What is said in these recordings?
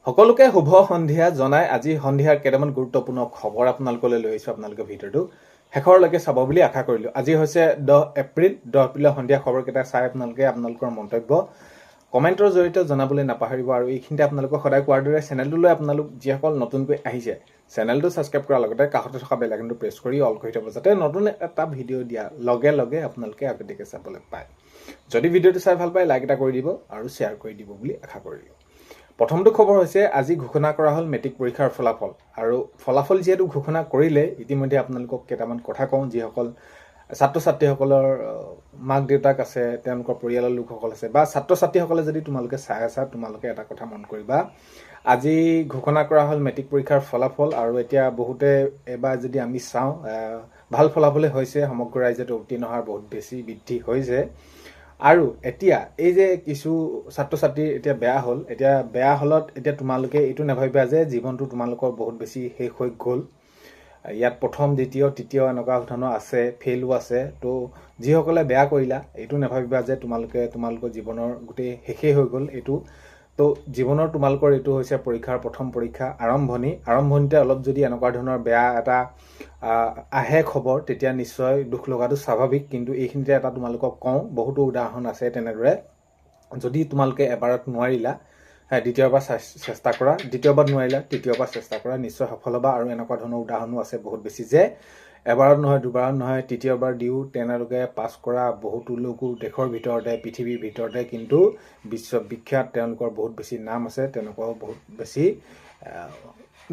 সকলোকে শুভ সন্ধিয়া জনাই আজি সন্ধিয়াৰ কেইটামান গুৰুত্বপূৰ্ণ খবৰ আপোনালোকলৈ লৈ আহিছোঁ। আপোনালোকে ভিডিঅ'টো শেষৰলৈকে চাব বুলি আশা কৰিলোঁ। আজি হৈছে 10 এপ্ৰিল। 10 এপ্ৰিলৰ সন্ধিয়া খবৰকেইটা চাই আপোনালোকৰ মন্তব্য কমেণ্টৰ জৰিয়তে জনাবলৈ নাপাহৰিব। আৰু এইখিনিতে আপোনালোকক সদায় কোৱাৰ দৰে চেনেলটোলৈ আপোনালোক যিসকল নতুনকৈ আহিছে চেনেলটো ছাবস্ক্ৰাইব কৰাৰ লগতে কাষতে থকা বেল আইকনটো প্ৰেছ কৰি অল কৰি থ'ব, যাতে নতুন এটা ভিডিঅ' দিয়া লগে লগে আপোনালোকে আগতীয়াকৈ চাবলৈ পায়। যদি ভিডিঅ'টো চাই ভাল পায় লাইক এটা কৰি দিব আৰু শ্বেয়াৰ কৰি দিব বুলি আশা কৰিলোঁ। প্ৰথমটো খবৰ হৈছে আজি ঘোষণা কৰা হ'ল মেট্ৰিক পৰীক্ষাৰ ফলাফল। আৰু ফলাফল যিহেতু ঘোষণা কৰিলে ইতিমধ্যে আপোনালোকক কেইটামান কথা কওঁ। যিসকল ছাত্ৰ ছাত্ৰীসকলৰ মাক দেউতাক আছে, তেওঁলোকৰ পৰিয়ালৰ লোকসকল আছে, বা ছাত্ৰ ছাত্ৰীসকলে যদি তোমালোকে চাই আছা, তোমালোকে এটা কথা মন কৰিবা, আজি ঘোষণা কৰা হ'ল মেট্ৰিক পৰীক্ষাৰ ফলাফল। আৰু এতিয়া বহুতে এবাৰ যদি আমি চাওঁ ভাল ফলাফলে হৈছে, সমগ্ৰ ৰাজ্যত উত্তীৰ্ণ হোৱাৰ বহুত বেছি বৃদ্ধি হৈছে। আৰু এতিয়া এই যে কিছু ছাত্ৰ ছাত্ৰী এতিয়া বেয়া হ'ল, এতিয়া বেয়া হ'লত এতিয়া তোমালোকে এইটো নাভাবিবা যে জীৱনটো তোমালোকৰ বহুত বেছি শেষ হৈ গ'ল। ইয়াত প্ৰথম দ্বিতীয় তৃতীয় এনেকুৱা ধৰণৰ আছে, ফেইলো আছে। তো যিসকলে বেয়া কৰিলা এইটো নাভাবিবা যে তোমালোকৰ জীৱনৰ গোটেই শেষেই হৈ গ'ল এইটো। তো জীৱনৰ তোমালোকৰ এইটো হৈছে পৰীক্ষাৰ প্ৰথম পৰীক্ষা, আৰম্ভণিতে অলপ যদি এনেকুৱা ধৰণৰ বেয়া এটা আহে খবৰ, তেতিয়া নিশ্চয় দুখ লগাটো স্বাভাৱিক। কিন্তু এইখিনিতে এটা তোমালোকক কওঁ, বহুতো উদাহৰণ আছে তেনেদৰে। যদি তোমালোকে এবাৰত নোৱাৰিলা, দ্বিতীয়বাৰ চেষ্টা কৰা, দ্বিতীয়বাৰ নোৱাৰিলা তৃতীয়বাৰ চেষ্টা কৰা, নিশ্চয় সফল হ'বা। আৰু এনেকুৱা ধৰণৰ উদাহৰণো আছে বহুত বেছি, যে এবাৰত নহয় দুবাৰত নহয় তৃতীয়বাৰ দিও তেওঁলোকে পাছ কৰা বহুতো লোকো দেশৰ ভিতৰতে পৃথিৱীৰ ভিতৰতে কিন্তু বিশ্ববিখ্যাত, তেওঁলোকৰ বহুত বেছি নাম আছে, তেনেকুৱাও বহুত বেছি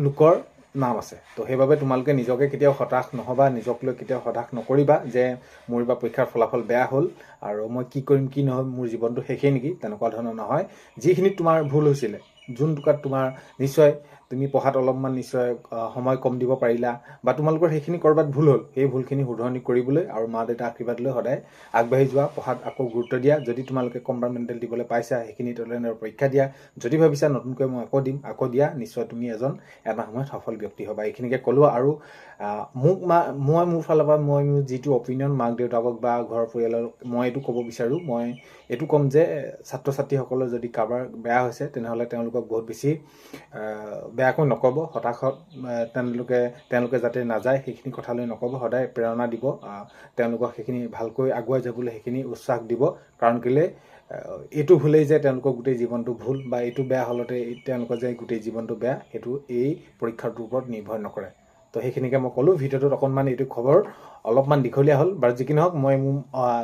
লোকৰ নাম আছে। তো সেইবাবে তোমালোকে নিজকে কেতিয়াও হতাশ নহবা, নিজক লৈ কেতিয়াও হতাশ নকৰিবা যে মোৰ এইবাৰ পৰীক্ষাৰ ফলাফল বেয়া হ'ল আৰু মই কি কৰিম কি নহয়, মোৰ জীৱনটো শেষেই নেকি, তেনেকুৱা ধৰণৰ নহয়। যিখিনিত তোমাৰ ভুল হৈছিলে, যোন টুকাত তোমাৰ নিশ্চয় তুমি পঢ়াত অলপমান নিশ্চয় সময় কম দিব পাৰিলা, বা তোমালোকৰ সেইখিনি ক'ৰবাত ভুল হ'ল, সেই ভুলখিনি শুধৰণি কৰিবলৈ আৰু মা দেউতা আশীৰ্বাদ লৈ সদায় আগবাঢ়ি যোৱা, পঢ়াত আকৌ গুৰুত্ব দিয়া। যদি তোমালোকে কম্পাৰ্টমেণ্টেল দিবলৈ পাইছা সেইখিনি তেনেদৰে পৰীক্ষা দিয়া। যদি ভাবিছা নতুনকৈ মই আকৌ দিয়া, নিশ্চয় তুমি এটা সময়ত সফল ব্যক্তি হ'বা। এইখিনিকে ক'লোঁ। আৰু মই মোৰ ফালৰ পৰা মই মোৰ যিটো অপিনিয়ন মাক দেউতাকক বা ঘৰৰ পৰিয়ালৰ, মই এইটো ক'ব বিচাৰোঁ, মই এইটো ক'ম যে ছাত্ৰ ছাত্ৰীসকলৰ যদি কাৰোবাৰ বেয়া হৈছে তেনেহ'লে তেওঁলোকক বহুত বেছি বেয়াকৈ নক'ব, হতাশত তেওঁলোকে যাতে নাযায় সেইখিনি কথালৈ নক'ব, সদায় প্ৰেৰণা দিব, তেওঁলোকক সেইখিনি ভালকৈ আগুৱাই যাবলৈ সেইখিনি উৎসাহ দিব। কাৰণ কেলৈ এইটো ভুলেই যে তেওঁলোকৰ গোটেই জীৱনটো ভুল, বা এইটো বেয়া হ'লতে তেওঁলোকৰ যে গোটেই জীৱনটো বেয়া, সেইটো এই পৰীক্ষাটোৰ ওপৰত নিৰ্ভৰ নকৰে। তো সেইখিনিকে মই ক'লোঁ। ভিডিঅ'টোত অকণমান এইটো খবৰ অলপমান দীঘলীয়া হ'ল, বাৰু যি কি নহওক মই মোৰ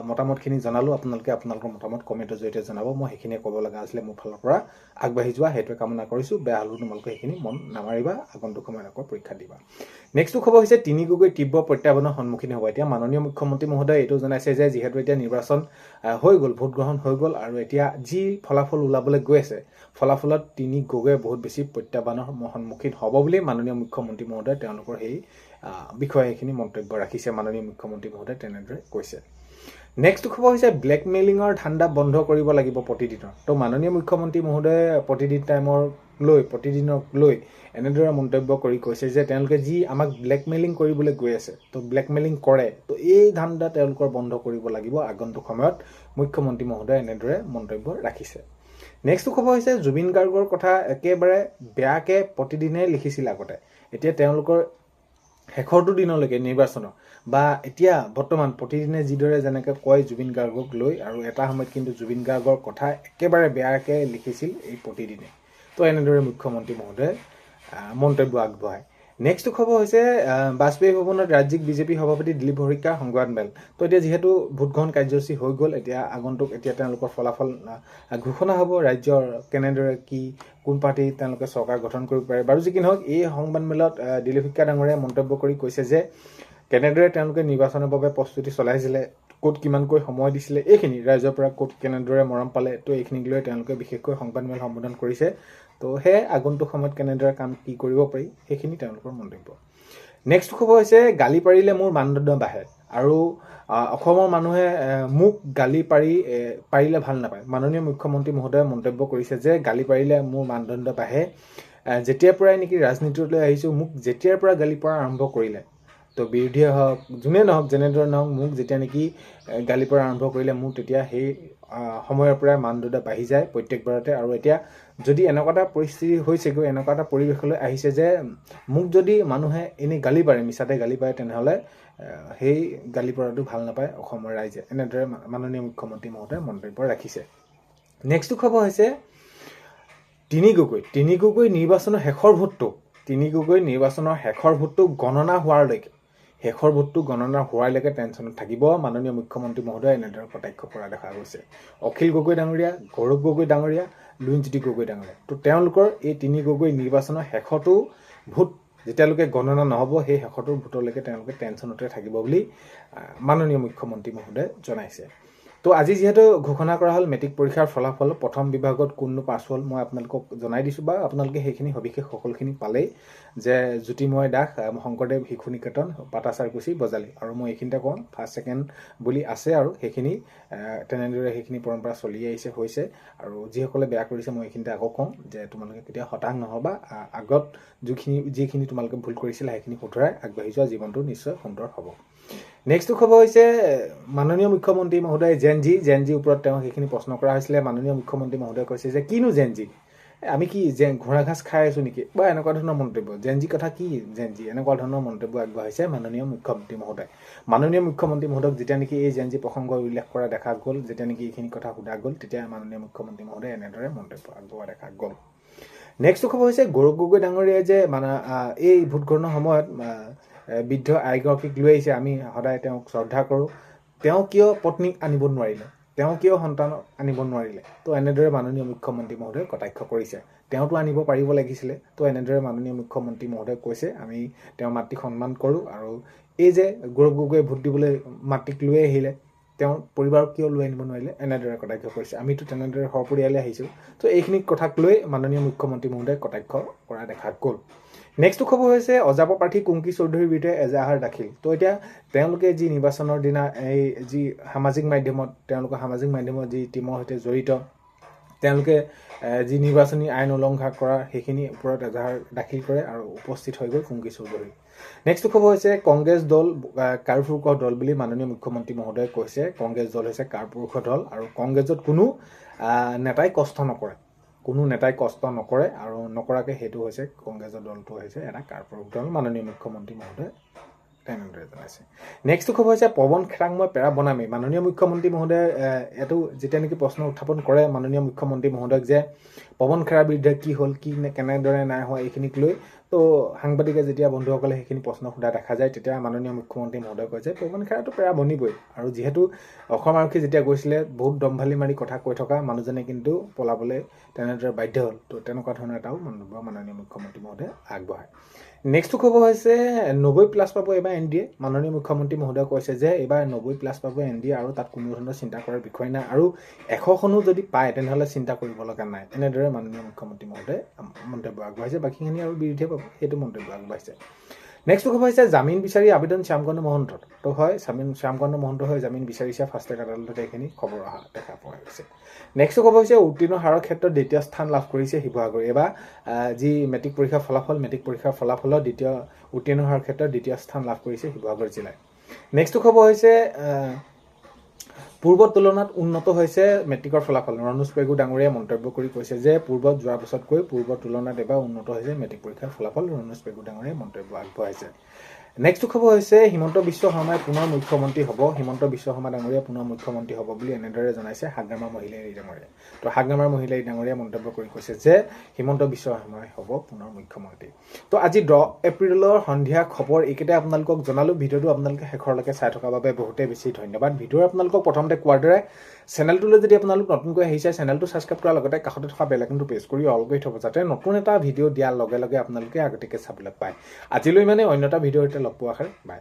মতামতখিনি জনালোঁ। আপোনালোকে আপোনালোকৰ মতামত কমেণ্টৰ জৰিয়তে জনাব। মই সেইখিনিয়ে ক'ব লগা আছিলে মোৰ ফালৰ পৰা, আগবাঢ়ি যোৱা সেইটোৱে কামনা কৰিছোঁ। বেয়া হ'লেও তোমালোকে সেইখিনি মন নামাৰিবা, আগন্তুক সময়ত আকৌ পৰীক্ষা দিবা। নেক্সটটো খবৰ হৈছে 3 গগৈ তীব্ৰ প্ৰত্যাহ্বানৰ সন্মুখীন হ'ব। এতিয়া মাননীয় মুখ্যমন্ত্ৰী মহোদয়ে এইটো জনাইছে যে যিহেতু এতিয়া নিৰ্বাচন হৈ গ'ল, ভোট গ্ৰহণ হৈ গ'ল, আৰু এতিয়া যি ফলাফল ওলাবলৈ গৈ আছে, ফলাফলত 3 গগৈয়ে বহুত বেছি প্ৰত্যাহ্বানৰ সন্মুখীন হ'ব বুলি মাননীয় মুখ্যমন্ত্ৰী মহোদয়ে তেওঁলোকৰ সেই বিষয়ে এইখিনি মন্তব্য ৰাখিছে। মাননীয় মুখ্যমন্ত্ৰী মহোদয়ে তেনেদৰে কৈছে। নেক্সটটো খবৰ হৈছে ব্লেকমেইলিঙৰ ধান্দা বন্ধ কৰিব লাগিব প্ৰতিদিনৰ। তো মাননীয় মুখ্যমন্ত্ৰী মহোদয়ে প্ৰতিদিনক লৈ এনেদৰে মন্তব্য কৰি কৈছে যে তেওঁলোকে যি আমাক ব্লেকমেইলিং কৰিবলৈ গৈ আছে, তো ব্লেকমেইলিং কৰে, তো এই ধান্দা তেওঁলোকৰ বন্ধ কৰিব লাগিব আগন্তুক সময়ত, মুখ্যমন্ত্ৰী মহোদয়ে এনেদৰে মন্তব্য ৰাখিছে। নেক্সটটো খবৰ হৈছে জুবিন গাৰ্গৰ কথা একেবাৰে বেয়াকৈ প্ৰতিদিনে লিখিছিল আগতে। এতিয়া তেওঁলোকৰ শেষৰটো দিনলৈকে নিৰ্বাচনৰ বা এতিয়া বৰ্তমান প্ৰতিদিনে যিদৰে যেনেকৈ কয় জুবিন গাৰ্গক লৈ, আৰু এটা সময়ত কিন্তু জুবিন গাৰ্গৰ কথা একেবাৰে বেয়াকৈ লিখিছিল এই প্ৰতিদিনে। তো এনেদৰে মুখ্যমন্ত্ৰী মহোদয়ে মন্তব্য আগবঢ়ায়। নেক্সটটো খবৰ হৈছে বাজপেয়ী ভৱনত ৰাজ্যিক বিজেপি সভাপতি দিলীপ শইকীয়াৰ সংবাদমেল। তো এতিয়া যিহেতু ভোটগ্ৰহণ কাৰ্যসূচী হৈ গ'ল, এতিয়া তেওঁলোকৰ ফলাফল ঘোষণা হ'ব, ৰাজ্যৰ কেনেদৰে কোন পাৰ্টি তেওঁলোকে চৰকাৰ গঠন কৰিব পাৰে। বাৰু যি কি নহওক, এই সংবাদমেলত দিলীপ শইকীয়া ডাঙৰীয়াই মন্তব্য কৰি কৈছে যে কেনেদৰে তেওঁলোকে নিৰ্বাচনৰ বাবে প্ৰস্তুতি চলাইছিলে, ক'ত কিমানকৈ সময় দিছিলে, এইখিনি ৰাইজৰ পৰা ক'ত কেনেদৰে মৰম পালে, তো এইখিনিক লৈ তেওঁলোকে বিশেষকৈ সংবাদমেল সম্বোধন কৰিছে। তো সেয়ে আগন্তুক সময়ত কেনেদৰে কি কৰিব পাৰি সেইখিনি তেওঁলোকৰ মন্তব্য। নেক্সট খবৰ হৈছে গালি পাৰিলে মোৰ মানদণ্ড বাঢ়ে, আৰু অসমৰ মানুহে মোক গালি পাৰিলে ভাল নাপায়। মাননীয় মুখ্যমন্ত্ৰী মহোদয়ে মন্তব্য কৰিছে যে গালি পাৰিলে মোৰ মানদণ্ড বাঢ়ে। যেতিয়াৰ পৰাই নেকি ৰাজনীতিলৈ আহিছোঁ, মোক যেতিয়াৰ পৰা গালি পৰা আৰম্ভ কৰিলে, তো বিৰোধীয়ে হওক যোনে নহওক, যেনেদৰে নহওক, মোক যেতিয়া নেকি গালি পৰা আৰম্ভ কৰিলে, মোৰ তেতিয়া সেই সময়ৰ পৰাই মানদণ্ড বাঢ়ি যায় প্ৰত্যেকবাৰতে। আৰু এতিয়া যদি এনেকুৱা এটা পৰিস্থিতি হৈছেগৈ, এনেকুৱা এটা পৰিৱেশলৈ আহিছে যে মোক যদি মানুহে এনেই গালি পাৰে, মিছাতে গালি পাৰে, তেনেহ'লে সেই গালি পৰাটো ভাল নাপায় অসমৰ ৰাইজে, এনেদৰে মাননীয় মুখ্যমন্ত্ৰী মহোদয়ে মন্তব্য ৰাখিছে। নেক্সটটো খবৰ হৈছে তিনি গগৈ নিৰ্বাচনৰ শেষৰ ভোটটো গণনা হোৱাৰলৈকে টেনশ্যনত থাকিব মাননীয় মুখ্যমন্ত্ৰী মহোদয়ে, এনেদৰে কটাক্ষ কৰা দেখা গৈছে। অখিল গগৈ ডাঙৰীয়া, গৌৰৱ গগৈ ডাঙৰীয়া, লুৰিণজ্যোতি গগৈ ডাঙৰীয়া, তো তেওঁলোকৰ এই তিনি গগৈ নিৰ্বাচনৰ শেষৰটো ভোট যেতিয়ালৈকে গণনা নহ'ব, সেই শেষৰটো ভোটলৈকে তেওঁলোকে টেনশ্যনতে থাকিব বুলি মাননীয় মুখ্যমন্ত্ৰী মহোদয়ে জনাইছে। তো আজি যিহেতু ঘোষণা কৰা হ'ল মেট্ৰিক পৰীক্ষাৰ ফলাফল, প্ৰথম বিভাগত কোননো পাছ হ'ল মই আপোনালোকক জনাই দিছোঁ, বা আপোনালোকে সেইখিনি সবিশেষ সকলোখিনি পালেই, যে জ্যোতিময় দাস, শংকৰদেৱ শিশু নিকেতন, পাটাচাৰকুচি, বজালী, আৰু মই এইখিনিতে কওঁ ফাৰ্ষ্ট ছেকেণ্ড বুলি আছে, আৰু সেইখিনি তেনেদৰে সেইখিনি পৰম্পৰা চলি আহিছে হৈছে। আৰু যিসকলে বেয়া কৰিছে মই এইখিনিতে আকৌ কওঁ যে তোমালোকে কেতিয়াও হতাশ নহ'বা, আগত যিখিনি তোমালোকে ভুল কৰিছিলা সেইখিনি শুধৰাই আগবাঢ়ি যোৱা, জীৱনটো নিশ্চয় সুন্দৰ হ'ব। নেক্সটটো খবৰ হৈছে মাননীয় মুখ্যমন্ত্ৰী মহোদয় জেনজিৰ ওপৰত তেওঁ সেইখিনি প্ৰশ্ন কৰা হৈছিলে। মাননীয় মুখ্যমন্ত্ৰী মহোদয়ে কৈছে যে কিনো জেনজি, আমি কি ঘোঁৰা ঘাঁচ খাই আছোঁ নেকি, বা এনেকুৱা ধৰণৰ মন্তব্য, জেনজি কথা কি জেনজি, এনেকুৱা ধৰণৰ মন্তব্য আগবঢ়াইছে মাননীয় মুখ্যমন্ত্ৰী মহোদয়। মাননীয় মুখ্যমন্ত্ৰী মহোদয়ক যেতিয়া নেকি এই জেনজি প্ৰসংগ উল্লেখ কৰা দেখা গ'ল, যেতিয়া নেকি এইখিনি কথা সোধা গ'ল, তেতিয়া মাননীয় মুখ্যমন্ত্ৰী মহোদয়ে এনেদৰে মন্তব্য আগবঢ়োৱা দেখা গ'ল। নেক্সটটো খবৰ হৈছে গৌৰৱ গগৈ ডাঙৰীয়াই যে এই ভোট গ্ৰহণৰ সময়ত বৃদ্ধ আইগৰাকীক লৈ আহিছে, আমি সদায় তেওঁক শ্ৰদ্ধা কৰোঁ, তেওঁ কিয় পত্নীক আনিব নোৱাৰিলে, তেওঁ কিয় সন্তানক আনিব নোৱাৰিলে, তো এনেদৰে মাননীয় মুখ্যমন্ত্ৰী মহোদয়ে কটাক্ষ কৰিছে। তেওঁতো আনিব পাৰিব লাগিছিলে। তো এনেদৰে মাননীয় মুখ্যমন্ত্ৰী মহোদয়ে কৈছে আমি তেওঁৰ মাতৃক সন্মান কৰোঁ, আৰু এই যে গৌৰৱ গগৈয়ে ভোট দিবলৈ মাতৃক লৈ আহিলে, তেওঁৰ পৰিবাৰক কিয় লৈ আনিব নোৱাৰিলে, এনেদৰে কটাক্ষ কৰিছে। আমিতো তেনেদৰে সপৰিয়ালে আহিছোঁ। তো এইখিনি কথাক লৈ মাননীয় মুখ্যমন্ত্ৰী মহোদয়ে কটাক্ষ কৰা দেখা গ'ল। নেক্সটটো খবৰ হৈছে অজাপ প্ৰাৰ্থী কুংকি চৌধুৰীৰ বিৰুদ্ধে এজাহাৰ দাখিল। তো এতিয়া তেওঁলোকে যি নিৰ্বাচনৰ দিনা এই যি সামাজিক মাধ্যমত যি টিমৰ সৈতে জড়িত, তেওঁলোকে যি নিৰ্বাচনী আইন উলংঘা কৰা সেইখিনিৰ ওপৰত এজাহাৰ দাখিল কৰে, আৰু উপস্থিত হৈ গ'ল কুংকি চৌধুৰী। নেক্সটটো খবৰ হৈছে কংগ্ৰেছ দল কাৰপুৰুষ দল বুলি মাননীয় মুখ্যমন্ত্ৰী মহোদয়ে কৈছে। কংগ্ৰেছ দল হৈছে কাৰপুৰুষ দল, আৰু কংগ্ৰেছত কোনো নেতাই কষ্ট নকৰে, আৰু নকৰাকৈ সেইটো হৈছে কংগ্ৰেছৰ দলটো হৈছে এটা কাৰপুৰুষ দল, মাননীয় মুখ্যমন্ত্ৰী মহোদয়ে তেনেদৰে জনাইছে। নেক্সটটো খবৰ হৈছে পৱন খেৰাক মই পেৰা বনামেই। মাননীয় মুখ্যমন্ত্ৰী মহোদয়ে এইটো যেতিয়া নেকি প্ৰশ্ন উত্থাপন কৰে মাননীয় মুখ্যমন্ত্ৰী মহোদয়ক যে পৱন খেৰাৰ বিৰুদ্ধে কি হ'ল, কেনেদৰে নাই হোৱা, এইখিনিক লৈ তো সাংবাদিকে যেতিয়া বন্ধুসকলে সেইখিনি প্ৰশ্ন সোধা দেখা যায়, তেতিয়া মাননীয় মুখ্যমন্ত্ৰী মহোদয়ে কয় যে পৱন খেৰাটো পেৰা বনিবই। আৰু যিহেতু অসম আৰক্ষী যেতিয়া গৈছিলে বহুত দম্ভালি মাৰি কথা কৈ থকা মানুহজনে কিন্তু পলাবলৈ তেনেদৰে বাধ্য হ'ল। তো তেনেকুৱা ধৰণৰ এটাও মন্তব্য মাননীয় মুখ্যমন্ত্ৰী মহোদয়ে আগবঢ়ায়। নেক্সটটো খবৰ হৈছে 90+ পাব এইবাৰ NDA। মাননীয় মুখ্যমন্ত্ৰী মহোদয়ে কৈছে যে এইবাৰ 90+ পাব NDA, আৰু তাত কোনো ধৰণৰ চিন্তা কৰাৰ বিষয় নাই, আৰু 100খনো যদি পায় তেনেহ'লে চিন্তা কৰিব লগা নাই, এনেদৰে মাননীয় মুখ্যমন্ত্ৰী মহোদয়ে মন্তব্য আগবঢ়াইছে। বাকীখিনি আৰু বিৰোধীয়ে পাব, সেইটো মন্তব্য আগবঢ়াইছে। নেক্সটটো খবৰ হৈছে জামিন বিচাৰি আবেদন শ্যামকান্ত মহন্তৰ। তো হয় শ্যামকান্ত মহন্ত হৈ জামিন বিচাৰিছে ফাষ্ট ট্ৰেক আদালতত, এইখিনি খবৰ অহা দেখা পোৱা গৈছে। নেক্সটটো খবৰ হৈছে উত্তীৰ্ণ হাৰৰ ক্ষেত্ৰত দ্বিতীয় স্থান লাভ কৰিছে শিৱসাগৰ। এইবাৰ যি মেট্ৰিক পৰীক্ষাৰ ফলাফলত উত্তীৰ্ণ হাৰৰ ক্ষেত্ৰত দ্বিতীয় স্থান লাভ কৰিছে শিৱসাগৰ জিলাই। নেক্সটটো খবৰ হৈছে পূৰ্বৰ তুলনাত উন্নত হৈছে মেট্ৰিকৰ ফলাফল। ৰণোজ পেগু ডাঙৰীয়াই মন্তব্য কৰি কৈছে যে যোৱা বছৰতকৈ পূৰ্বৰ তুলনাত এবাৰ উন্নত হৈছে মেট্ৰিক পৰীক্ষাৰ ফলাফল। ৰণোজ পেগু ডাঙৰীয়াই মন্তব্য আগবঢ়াইছে। নেক্সটটো খবৰ হৈছে হিমন্ত বিশ্ব শৰ্মাই পুনৰ মুখ্যমন্ত্ৰী হ'ব। হিমন্ত বিশ্ব শৰ্মা ডাঙৰীয়া পুনৰ মুখ্যমন্ত্ৰী হ'ব বুলি এনেদৰে জনাইছে হাগ্ৰামাৰ মহিলাৰী ডাঙৰীয়াই। তো হাগ্ৰামাৰ মহিলাৰী ডাঙৰীয়াই মন্তব্য কৰি কৈছে যে হিমন্ত বিশ্ব শৰ্মাই হ'ব পুনৰ মুখ্যমন্ত্ৰী। তো আজি 10 এপ্ৰিলৰ সন্ধিয়া খবৰ এইকেইটাই আপোনালোকক জনালোঁ। ভিডিঅ'টো আপোনালোকে শেষৰলৈকে চাই থকাৰ বাবে বহুতেই বেছি ধন্যবাদ। ভিডিঅ'ৰ আপোনালোকক প্ৰথমতে কোৱাৰ দৰে চেনেলটোলৈ যদি আপোনালোক নতুনকৈ আহিছে, চেনেলটো ছাবস্ক্ৰাইব কৰাৰ লগতে কাষতে থকা বেল আইকনটো প্ৰেছ কৰি অল কৰি থ'ব, যাতে নতুন এটা ভিডিঅ' দিয়াৰ লগে লগে আপোনালোকে আগতীয়াকৈ চাবলৈ পায়। আজিলৈ মানে অন্য এটা ভিডিঅ'ৰ সৈতে লগ পোৱা আশা। বাই।